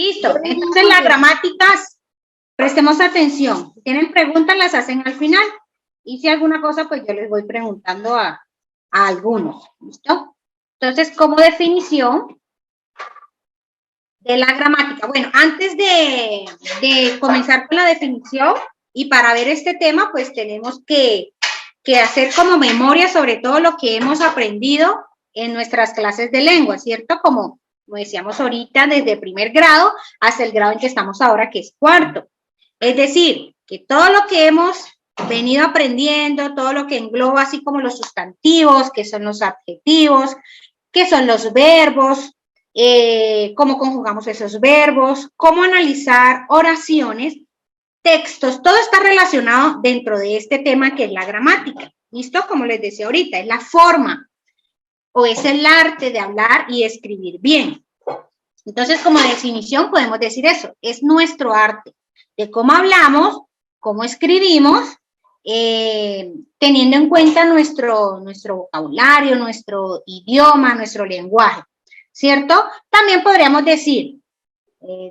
Listo. Entonces, las gramáticas, prestemos atención. Si tienen preguntas, las hacen al final. Y si alguna cosa, pues yo les voy preguntando a algunos. ¿Listo? Entonces, como definición de la gramática. Bueno, antes de comenzar con la definición y para ver este tema, pues tenemos que hacer como memoria sobre todo lo que hemos aprendido en nuestras clases de lengua, ¿cierto? Como decíamos ahorita, desde primer grado hasta el grado en que estamos ahora, que es cuarto. Es decir, que todo lo que hemos venido aprendiendo, todo lo que engloba así como los sustantivos, que son los adjetivos, que son los verbos, cómo conjugamos esos verbos, cómo analizar oraciones, textos, todo está relacionado dentro de este tema que es la gramática. ¿Listo? Como les decía ahorita, es la forma o es el arte de hablar y escribir bien. Entonces, como definición podemos decir eso, es nuestro arte de cómo hablamos, cómo escribimos, teniendo en cuenta nuestro vocabulario, nuestro idioma, nuestro lenguaje, ¿cierto? También podríamos decir,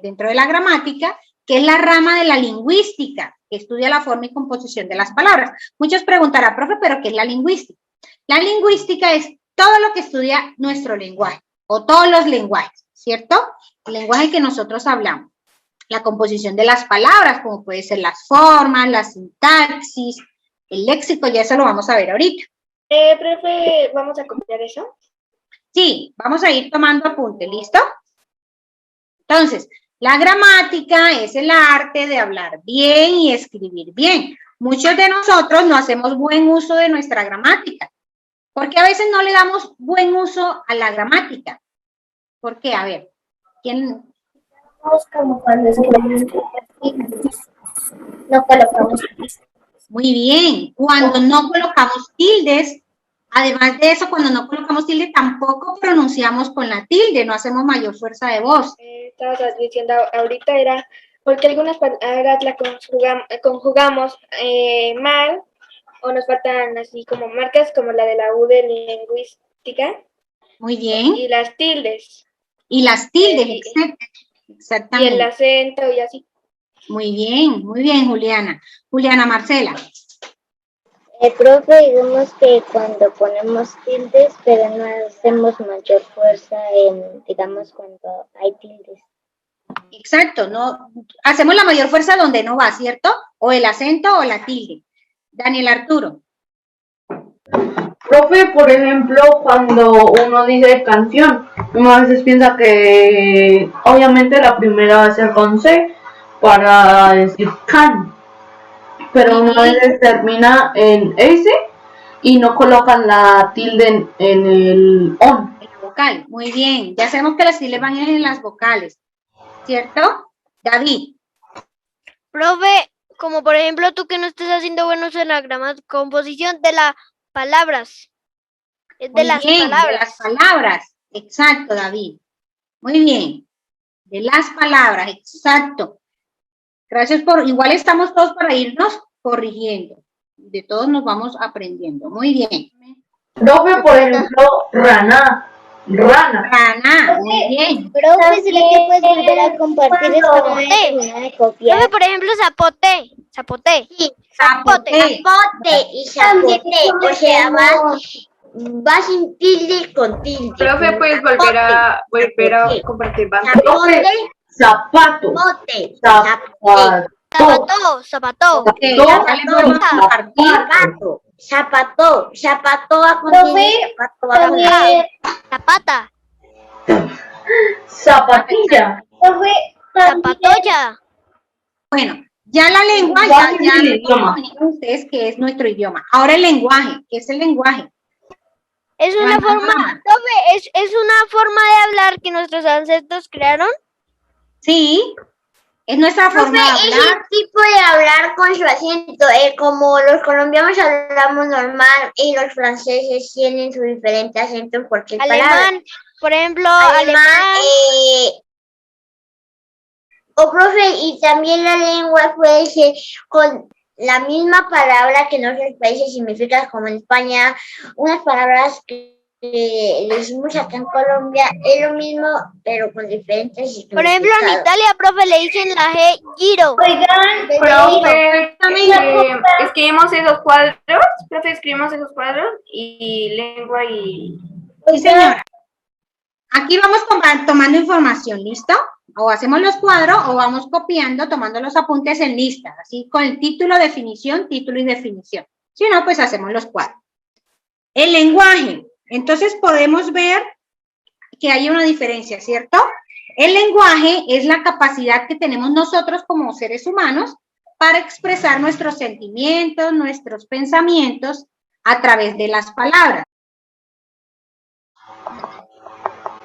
dentro de la gramática, que es la rama de la lingüística, que estudia la forma y composición de las palabras. Muchos preguntarán, profe, ¿pero qué es la lingüística? La lingüística es todo lo que estudia nuestro lenguaje, o todos los lenguajes, ¿cierto? El lenguaje que nosotros hablamos. La composición de las palabras, como puede ser las formas, la sintaxis, el léxico, ya eso lo vamos a ver ahorita. Profe, ¿vamos a copiar eso? Sí, vamos a ir tomando apunte, ¿listo? Entonces, la gramática es el arte de hablar bien y escribir bien. Muchos de nosotros no hacemos buen uso de nuestra gramática, porque a veces no le damos buen uso a la gramática. ¿Por qué? A ver, ¿quién? Como cuando escribimos no colocamos tildes. Muy bien, cuando no colocamos tildes, además de eso, cuando no colocamos tilde, tampoco pronunciamos con la tilde, no hacemos mayor fuerza de voz. Estabas diciendo ahorita era porque algunas palabras las conjugamos mal o nos faltan así como marcas como la de la U de lingüística. Muy bien. Y las tildes. Y las tildes, exactamente. Y el acento y así. Muy bien, Juliana. Juliana Marcela. Profe, digamos que cuando ponemos tildes, pero no hacemos mayor fuerza en, digamos, cuando hay tildes. Exacto, no hacemos la mayor fuerza donde no va, ¿cierto? O el acento o la tilde. Daniel Arturo. Profe, por ejemplo, cuando uno dice canción, uno a veces piensa que obviamente la primera va a ser con C para decir can, pero uno a veces termina en S y no colocan la tilde en el on. En la vocal, muy bien. Ya sabemos que las tildes van en las vocales, ¿cierto? David. Profe, como por ejemplo tú que no estés haciendo buenos en la composición de las palabras. De las palabras. Exacto, David. Muy bien. De las palabras, exacto. Gracias por, igual estamos todos para irnos corrigiendo. De todos nos vamos aprendiendo. Muy bien. Profe, por ejemplo, rana. Muy bien. Profe, ¿será que puedes volver a compartir esto? De copiar. Por ejemplo, zapote. Sí, zapote y zapote. O sea, va sin tilde con tilde. Profe, ¿puedes volver a compartir? Zapato. Zapato. Okay, ya le podemos compartir. Zapato a continuación. Zapata. Zapatilla. Zapatoya. Bueno, ya la lengua, ya ustedes que es nuestro idioma. Ahora el lenguaje, ¿qué es el lenguaje? Es una forma, profe, es una forma de hablar que nuestros ancestros crearon. Sí, es nuestra forma de hablar. Es el tipo de hablar con su acento, como los colombianos hablamos normal y los franceses tienen su diferente acento en cualquier palabra. Por ejemplo, alemán. Profe, y también la lengua puede ser con la misma palabra que en otros países significa, como en España, unas palabras que lo hicimos acá en Colombia, es lo mismo, pero con diferentes Por ejemplo, en significados. Italia, profe, le dicen la G giro. Oigan, De profe, Exactamente. escribimos esos cuadros, profe, escribimos esos cuadros y lengua y... Sí, señora. Aquí vamos tomando información, ¿listo? O hacemos los cuadros o vamos copiando, tomando los apuntes en lista, así con el título, definición, título y definición. Si no, pues hacemos los cuadros. El lenguaje. Entonces podemos ver que hay una diferencia, ¿cierto? El lenguaje es la capacidad que tenemos nosotros como seres humanos para expresar nuestros sentimientos, nuestros pensamientos a través de las palabras.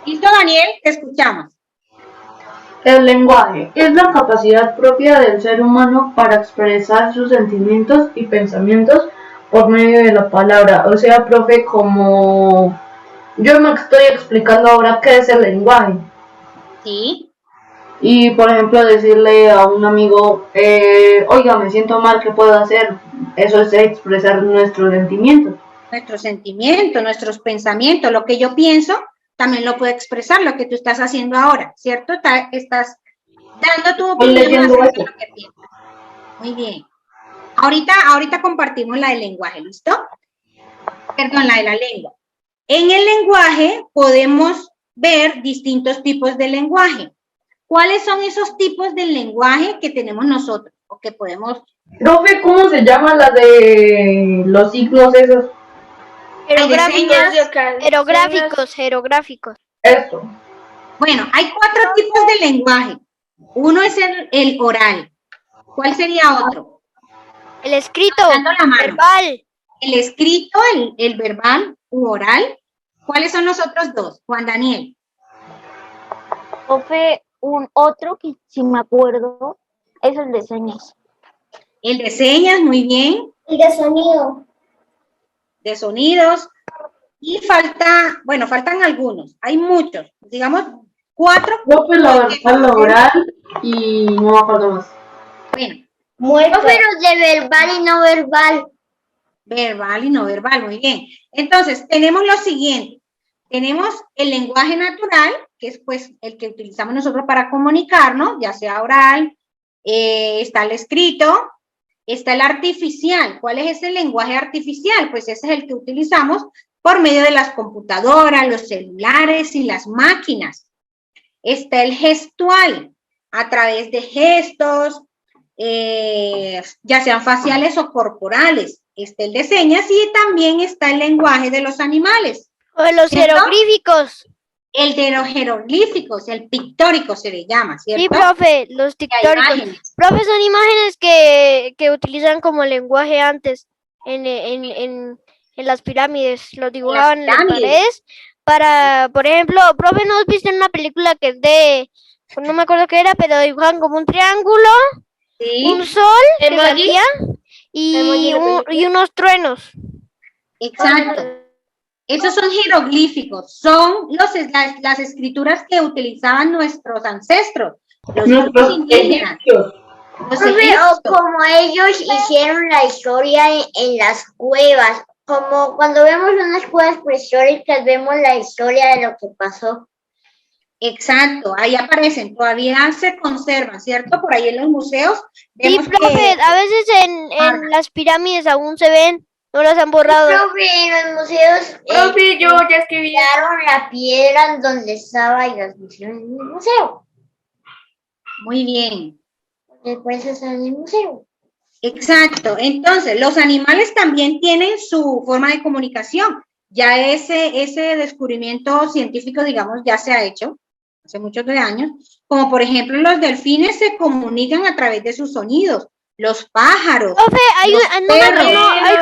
¿Listo, Daniel? Te escuchamos. El lenguaje es la capacidad propia del ser humano para expresar sus sentimientos y pensamientos por medio de la palabra. O sea, profe, como yo me estoy explicando ahora qué es el lenguaje. Sí. Y, por ejemplo, decirle a un amigo, oiga, me siento mal, ¿qué puedo hacer? Eso es expresar nuestros sentimientos. Nuestros sentimientos, nuestros pensamientos, lo que yo pienso, también lo puedo expresar, lo que tú estás haciendo ahora, ¿cierto? Estás dando tu opinión acerca de lo que piensas. Muy bien. Ahorita compartimos la del lenguaje, ¿listo? Perdón, la de la lengua. En el lenguaje podemos ver distintos tipos de lenguaje. ¿Cuáles son esos tipos de lenguaje que tenemos nosotros o que podemos? Profe, ¿cómo se llama la de los signos esos? Jerográficos. Eso. Bueno, hay 4 tipos de lenguaje. Uno es el oral. ¿Cuál sería otro? El escrito, verbal. El escrito, el verbal u oral. ¿Cuáles son los otros dos? Juan Daniel. Profe, un otro que si me acuerdo es el de señas. El de señas, muy bien. El de sonido. De sonidos. Y faltan algunos. Hay muchos. Digamos, 4. Profe, la verbal, la oral y no me acuerdo más. Bueno. Profe, los de verbal y no verbal. Verbal y no verbal, muy bien. Entonces, tenemos lo siguiente. Tenemos el lenguaje natural, que es pues el que utilizamos nosotros para comunicarnos, ya sea oral, está el escrito, está el artificial. ¿Cuál es ese lenguaje artificial? Pues ese es el que utilizamos por medio de las computadoras, los celulares y las máquinas. Está el gestual, a través de gestos, ya sean faciales o corporales. Está el de señas y también está el lenguaje de los animales. O de los jeroglíficos. El de los jeroglíficos, el pictórico se le llama, ¿cierto? Sí, profe, los pictóricos. Profe, son imágenes que utilizan como lenguaje antes en las pirámides. Los dibujaban en las paredes para, por ejemplo, profe, ¿no has visto en una película que es de, no me acuerdo qué era, pero dibujan como un triángulo, sí, un sol que salía y unos truenos? Exacto. Esos son jeroglíficos, son las escrituras que utilizaban nuestros ancestros, los indígenas. O como ellos hicieron la historia en las cuevas, como cuando vemos unas cuevas prehistóricas, vemos la historia de lo que pasó. Exacto, ahí aparecen, todavía se conservan, ¿cierto? Por ahí en los museos. Sí, profe, a veces en las pirámides aún se ven. No las han borrado. Profe, en los museos. Profe, yo ya escribí. Quitaron la piedra donde estaba y las pusieron en el museo. Muy bien. Después está en el museo. Exacto. Entonces, los animales también tienen su forma de comunicación. Ya ese descubrimiento científico, digamos, ya se ha hecho hace muchos de años. Como por ejemplo, los delfines se comunican a través de sus sonidos. Los pájaros. Profe, hay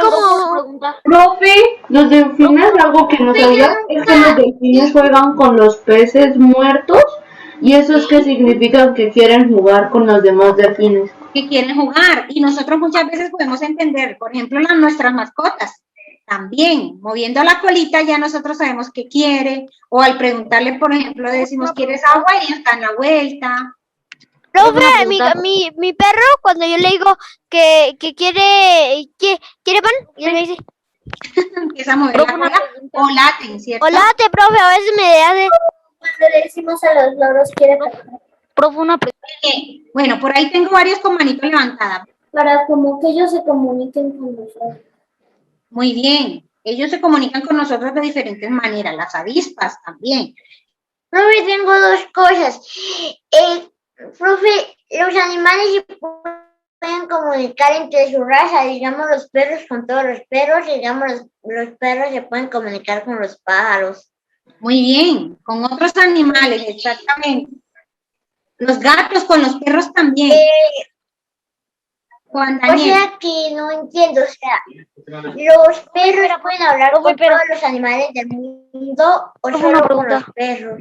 como... Profe, los delfines, algo que no sabía, es que los delfines juegan con los peces muertos y eso es que significa que quieren jugar con los demás delfines. Que quieren jugar y nosotros muchas veces podemos entender, por ejemplo, nuestras mascotas también, moviendo la colita ya nosotros sabemos qué quiere, o al preguntarle, por ejemplo, decimos, ¿quieres agua? Y ellos dan la vuelta. Profe, mi perro, cuando yo le digo que quiere pan, y él me dice, Empieza a mover la cola o laten, ¿cierto? O late, profe, a veces me hace... Cuando le decimos a los loros quiere cantar, Profe, una pregunta. Bueno, por ahí tengo varios con manito levantada. para como que ellos se comuniquen con nosotros. Muy bien. Ellos se comunican con nosotros de diferentes maneras, las avispas también. Profe, tengo dos cosas. Profe, los animales se pueden comunicar entre su raza, digamos los perros con todos los perros, digamos los perros se pueden comunicar con los pájaros. Muy bien, con otros animales, exactamente. Los gatos con los perros también. Juan O Daniel. sea que no entiendo, o sea, los perros pueden hablar con todos los animales del mundo o Profe, solo una con pregunta. los perros.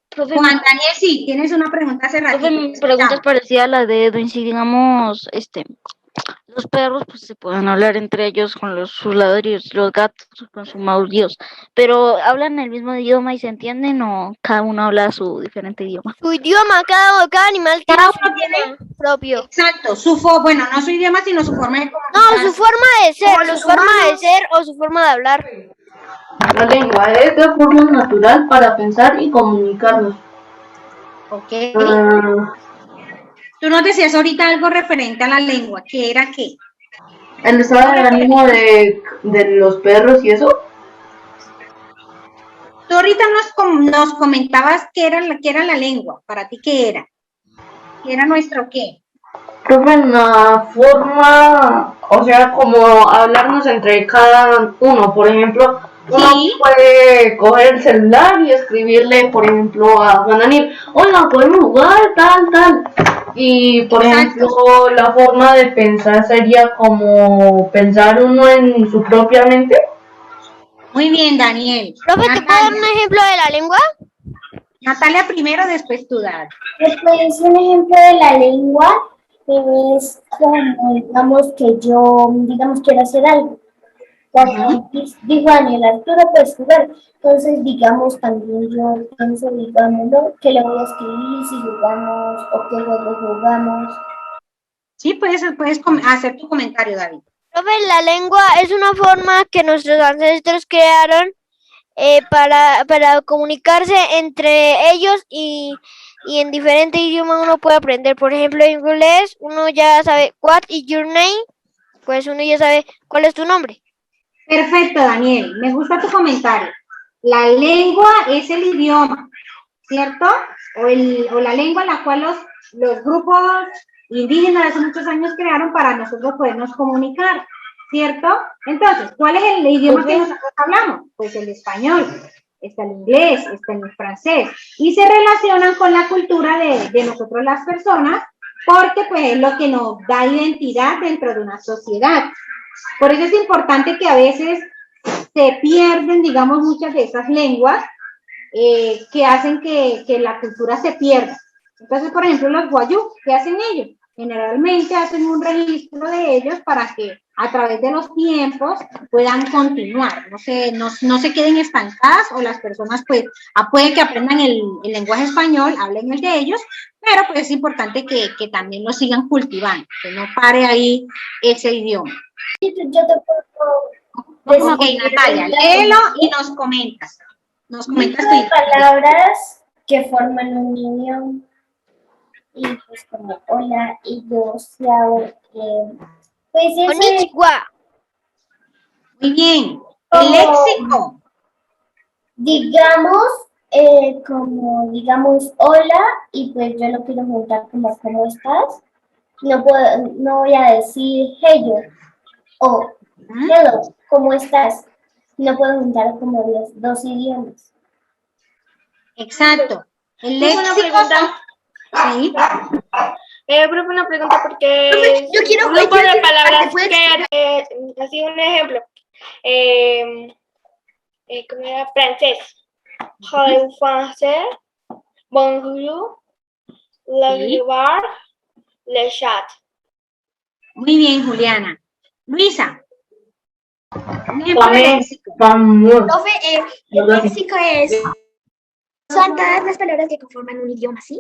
Profe, Juan Daniel, sí, tienes una pregunta hace ratito. profe, mi pregunta es parecida a la de Edwin. Si digamos, los perros pues se pueden hablar entre ellos con sus ladridos, los gatos con sus maullidos, pero ¿hablan el mismo idioma y se entienden o cada uno habla su diferente idioma? Su idioma, cada animal tiene Cada su uno tiene- idioma propio. Exacto, bueno, no su idioma, sino su forma de No, comunicarse. su forma de ser, o su forma de hablar. La lengua es la forma natural para pensar y comunicarnos. Ok. Ah, Tú nos decías ahorita algo referente a la lengua, ¿qué era qué? el estado de ánimo de los perros y eso. Tú ahorita nos comentabas qué era la lengua, para ti qué era. ¿Qué era nuestro qué? Profe, una forma, o sea, como hablarnos entre cada uno. Por ejemplo, uno Sí. puede coger el celular y escribirle, por ejemplo, a Juan Daniel, oiga, podemos jugar, tal. Y, por Exacto. ejemplo, la forma de pensar sería como pensar uno en su propia mente. Muy bien, Daniel. Profe, ¿te puedo dar un ejemplo de la lengua? Natalia primero, después tú, Dad. Pues un ejemplo de la lengua es como, digamos que yo, quiero hacer algo. Cuando digo Daniel Arturo, puedes jugar. Entonces, digamos, también yo pienso, digamos, ¿no? Que le voy a escribir si jugamos o qué juego jugamos. Sí, puedes hacer tu comentario, David. Profe, la lengua es una forma que nuestros ancestros crearon para comunicarse entre ellos y en diferentes idiomas uno puede aprender. Por ejemplo, en inglés uno ya sabe what is your name, pues uno ya sabe cuál es tu nombre. Perfecto, Daniel. Me gusta tu comentario. La lengua es el idioma, ¿cierto? O la lengua en la cual los grupos indígenas hace muchos años crearon para nosotros podernos comunicar, ¿cierto? Entonces, ¿cuál es el idioma que nosotros hablamos? Pues el español, está el inglés, está el francés, y se relacionan con la cultura de nosotros las personas, porque pues es lo que nos da identidad dentro de una sociedad. Por eso es importante que a veces se pierden, digamos, muchas de esas lenguas que hacen que la cultura se pierda. Entonces, por ejemplo, los guayú, ¿qué hacen ellos? Generalmente hacen un registro de ellos para que a través de los tiempos puedan continuar, no se queden estancadas o las personas pues puede que aprendan el lenguaje español, hablen el de ellos, pero pues es importante que también lo sigan cultivando, que no pare ahí ese idioma. Yo te puedo Ok, Natalia, léelo y nos comentas. Nos comentas tu palabras que forman un idioma. Y pues como hola, y yo, xiao, pues eso es Konnichiwa. Muy bien. El léxico. digamos, como digamos hola, y pues yo lo quiero juntar como ¿cómo estás? No voy a decir hello o hello, ¿cómo estás? No puedo juntar como los dos idiomas. Exacto. El Tengo una léxico. pregunta. Sí. Profe, una pregunta porque yo quiero- un grupo yo de quiero- palabras ¿puedes que así un ejemplo. ¿Cómo era? Francés. Hello, français. Bonjour. Le Sí. revoir. Le chat. Muy bien, Juliana. Luisa. Un ejemplo de También, léxico. famoso. Profe, el léxico son todas las palabras que conforman un idioma, ¿sí?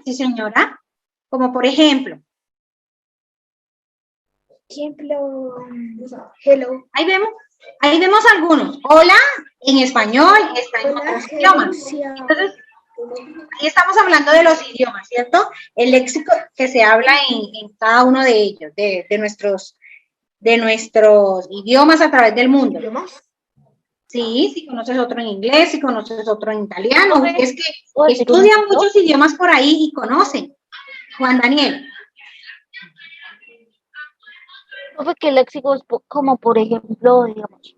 Sí, señora. Como por ejemplo. ejemplo, hello. Ahí vemos algunos. Hola en español, está en otros idiomas. Entonces, ahí estamos hablando de los idiomas, ¿cierto? El léxico que se habla en cada uno de ellos, de nuestros idiomas a través del mundo. Sí, si conoces otro en inglés, si conoces otro en italiano, es que estudian muchos idiomas por ahí y conocen. Juan Daniel. Profe, que el léxico es como, por ejemplo, digamos,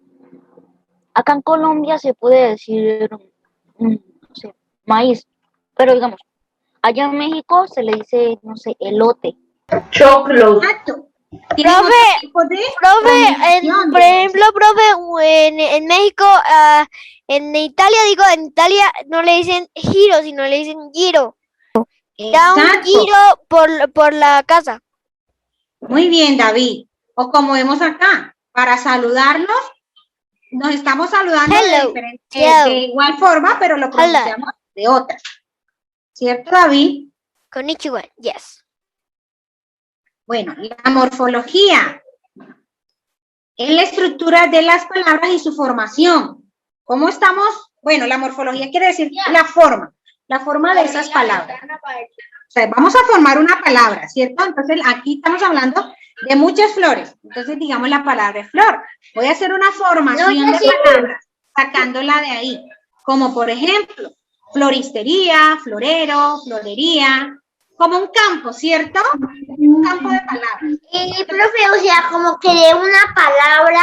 acá en Colombia se puede decir, no sé, maíz, pero digamos, allá en México se le dice, no sé, elote. Choclo. Exacto. Profe, por ejemplo, profe, en México, en Italia no le dicen giro, sino le dicen giro. Da un Exacto. giro por la casa. Muy bien, David. O como vemos acá, para saludarnos, nos estamos saludando Hello. de igual forma, pero lo pronunciamos de otra. ¿Cierto, David? Konnichiwa, yes. Bueno, la morfología es la estructura de las palabras y su formación. ¿Cómo estamos? Bueno, la morfología quiere decir la forma de esas palabras. O sea, vamos a formar una palabra, ¿cierto? Entonces, aquí estamos hablando de muchas flores. Entonces, digamos la palabra flor. Voy a hacer una formación de palabras, sacándola de ahí. Como, por ejemplo, floristería, florero, florería. Como un campo, ¿cierto? Un campo de palabras. Y profe, o sea, como que de una palabra,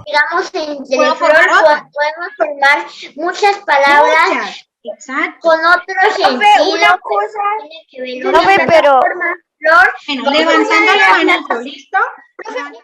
digamos, entre Puedo flor, formar otra. podemos formar muchas palabras Muchas. Exacto. con otro sentido. Una cosa, Tiene que ver Profe, con pero- la forma, flor. Bueno, levantando la manito, ¿listo?